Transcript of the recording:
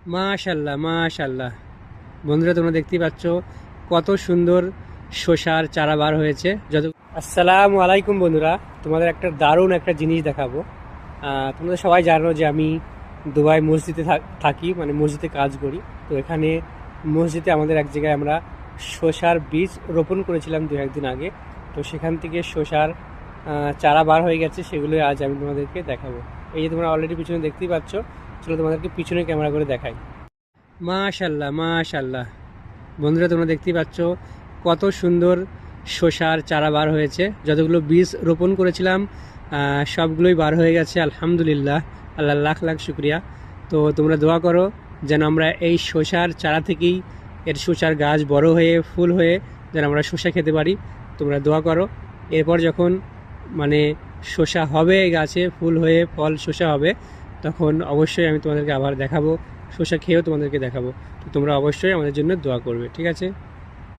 মাশাল্লাহ মাশাল্লাহ। বন্ধুরা, তোমরা দেখতেই পাচ্ছ কত সুন্দর শসার চারা বার হয়েছে। আসসালামু আলাইকুম বন্ধুরা, তোমাদের একটা দারুণ একটা জিনিস দেখাবো। তোমরা সবাই জানো যে আমি দুবাই মসজিদে থাকি, মানে মসজিদে কাজ করি। তো এখানে মসজিদে আমাদের এক জায়গায় আমরা শসার বীজ রোপণ করেছিলাম দু একদিন আগে। তো সেখান থেকে শসার চারা বার হয়ে গেছে, সেগুলো আজ আমি তোমাদেরকে দেখাবো। এই যে তোমরা অলরেডি পিছনে দেখতেই পাচ্ছ, চলো তোমাদেরকে পিছনে ক্যামেরা করে দেখাই। মাশাল্লাহ মাশাল্লাহ। বন্ধুরা, তোমরা দেখতেই পাচ্ছ কত সুন্দর শসার চারা বার হয়েছে। যতগুলো বীজ রোপণ করেছিলাম সবগুলোই বার হয়ে গেছে, আলহামদুলিল্লাহ। আল্লাহ লাখ লাখ শুক্রিয়া। তো তোমরা দোয়া করো যেন আমরা এই শসার চারা থেকেই এর শসার গাছ বড় হয়ে ফুল হয়ে যেন আমরা শসা খেতে পারি। তোমরা দোয়া করো। এরপর যখন মানে শসা হবে গাছে, ফুল হয়ে ফল শসা হবে, তখন অবশ্যই আমি তোমাদেরকে আবার দেখাবো, শসা খেয়েও তোমাদেরকে দেখাবো। তো তোমরা অবশ্যই আমাদের জন্য দোয়া করবে, ঠিক আছে?